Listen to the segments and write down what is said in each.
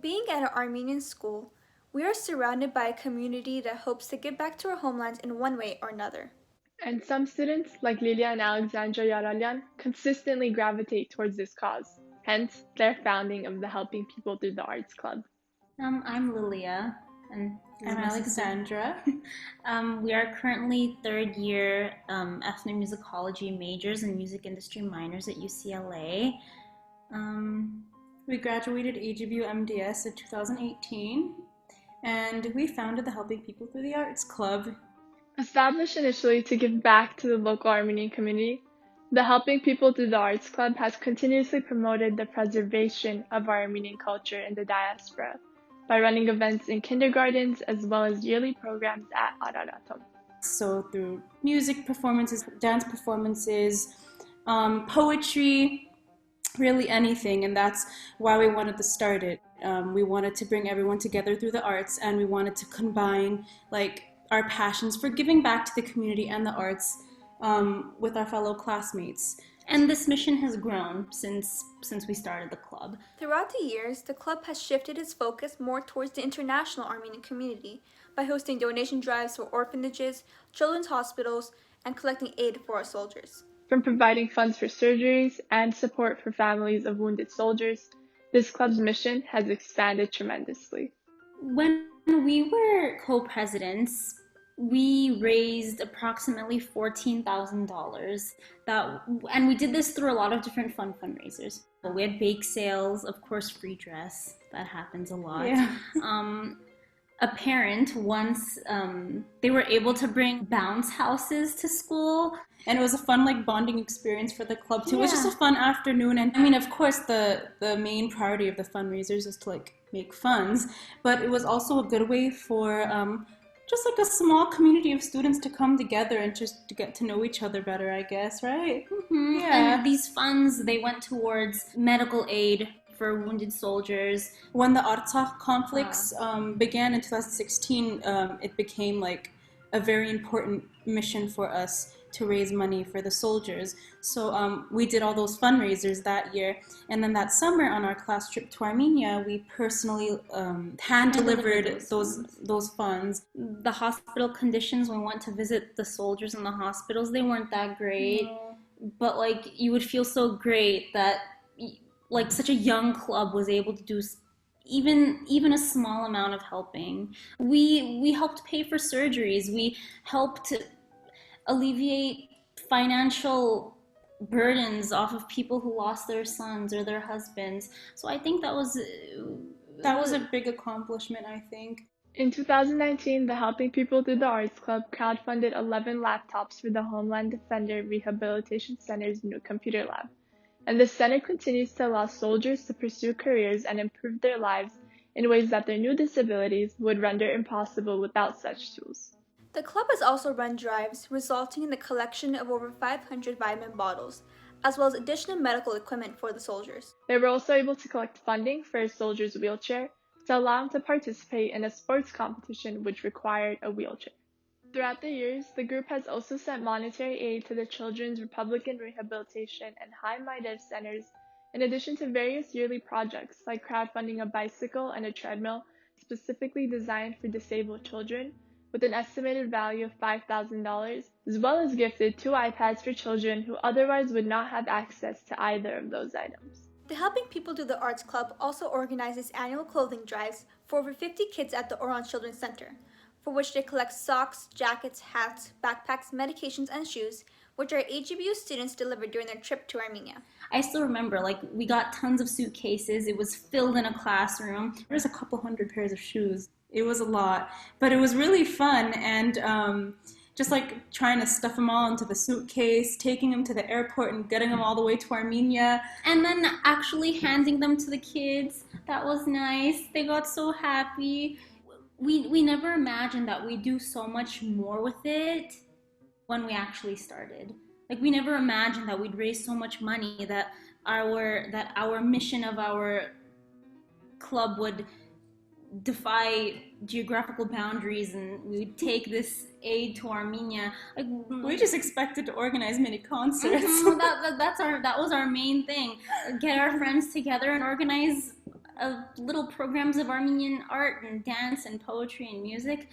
Being at an Armenian school, we are surrounded by a community that hopes to give back to our homelands in one way or another. And some students, like Lilia and Alexandra Yaralyan, consistently gravitate towards this cause, hence their founding of the Helping People Through the Arts Club. I'm Lilia, and I'm Alexandra. We are currently third year ethnomusicology majors and music industry minors at UCLA. We graduated AGBU MDS in 2018, and we founded the Helping People Through the Arts Club. Established initially to give back to the local Armenian community, the Helping People Through the Arts Club has continuously promoted the preservation of our Armenian culture in the diaspora by running events in kindergartens as well as yearly programs at Araratom. So through music performances, dance performances, poetry, really anything, and that's why we wanted to start it. We wanted to bring everyone together through the arts, and we wanted to combine our passions for giving back to the community and the arts with our fellow classmates. And this mission has grown since we started the club. Throughout the years, the club has shifted its focus more towards the international Armenian community by hosting donation drives for orphanages, children's hospitals, and collecting aid for our soldiers. From providing funds for surgeries and support for families of wounded soldiers, this club's mission has expanded tremendously. When we were co-presidents, we raised approximately $14,000, and we did this through a lot of different fundraisers. We had bake sales, of course, free dress. That happens a lot. Yeah. A parent once, they were able to bring bounce houses to school. And it was a fun bonding experience for the club too. It was Yeah. just a fun afternoon. And I mean, of course, the main priority of the fundraisers is to make funds, but it was also a good way for just a small community of students to come together and just to get to know each other better, I guess, right? Mm-hmm. Yeah. And these funds, they went towards medical aid for wounded soldiers. When the Artsakh conflicts began in 2016, it became a very important mission for us to raise money for the soldiers. So we did all those fundraisers that year. And then that summer on our class trip to Armenia, we personally hand-delivered those funds. The hospital conditions when we went to visit the soldiers in the hospitals, they weren't that great. No. But you would feel so great that such a young club was able to do even a small amount of helping. We helped pay for surgeries. We helped alleviate financial burdens off of people who lost their sons or their husbands. So I think that was a big accomplishment, I think. In 2019, the Helping People Through the Arts Club crowdfunded 11 laptops for the Homeland Defender Rehabilitation Center's new computer lab. And the center continues to allow soldiers to pursue careers and improve their lives in ways that their new disabilities would render impossible without such tools. The club has also run drives, resulting in the collection of over 500 vitamin bottles, as well as additional medical equipment for the soldiers. They were also able to collect funding for a soldier's wheelchair to allow him to participate in a sports competition which required a wheelchair. Throughout the years, the group has also sent monetary aid to the Children's Republican Rehabilitation and High Midas centers, in addition to various yearly projects like crowdfunding a bicycle and a treadmill specifically designed for disabled children, with an estimated value of $5,000, as well as gifted 2 iPads for children who otherwise would not have access to either of those items. The Helping People Through the Arts Club also organizes annual clothing drives for over 50 kids at the Oran Children's Center, for which they collect socks, jackets, hats, backpacks, medications, and shoes, which our AGBU students delivered during their trip to Armenia. I still remember, we got tons of suitcases. It was filled in a classroom. There was a couple hundred pairs of shoes. It was a lot, but it was really fun, and just trying to stuff them all into the suitcase, taking them to the airport and getting them all the way to Armenia. And then actually handing them to the kids. That was nice. They got so happy. We never imagined that we'd do so much more with it when we actually started. We never imagined that we'd raise so much money, that our mission of our club would defy geographical boundaries, and we would take this aid to Armenia. We just expected to organize mini concerts. That was our main thing. Get our friends together and organize little programs of Armenian art and dance and poetry and music.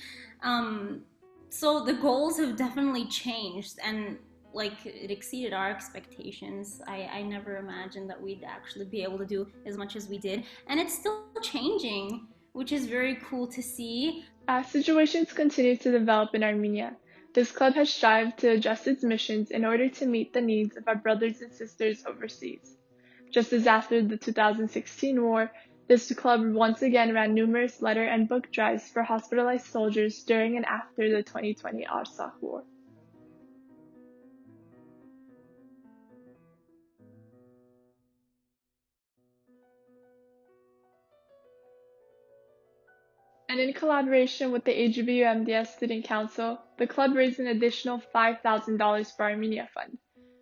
So the goals have definitely changed, and like it exceeded our expectations. I never imagined that we'd actually be able to do as much as we did, and it's still changing, which is very cool to see. As situations continue to develop in Armenia, this club has strived to adjust its missions in order to meet the needs of our brothers and sisters overseas. Just as after the 2016 war, this club once again ran numerous letter and book drives for hospitalized soldiers during and after the 2020 Artsakh war. And in collaboration with the AGBU MDS Student Council, the club raised an additional $5,000 for Armenia Fund,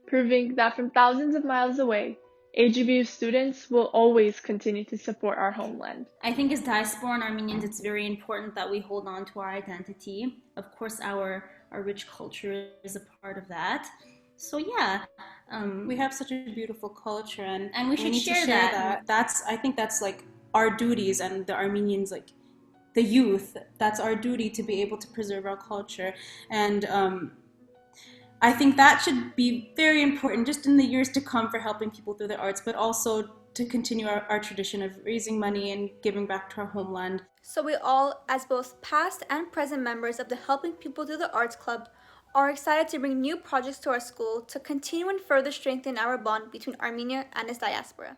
proving that from thousands of miles away, AGBU students will always continue to support our homeland. I think as diasporan Armenians, it's very important that we hold on to our identity. Of course, our rich culture is a part of that. So yeah, We have such a beautiful culture, and we should need share to share that. I think that's like our duties, and the Armenians, like the youth, that's our duty to be able to preserve our culture. And I think that should be very important just in the years to come for helping people through the arts, but also to continue our tradition of raising money and giving back to our homeland. So we all, as both past and present members of the Helping People Through the Arts Club, are excited to bring new projects to our school to continue and further strengthen our bond between Armenia and its diaspora.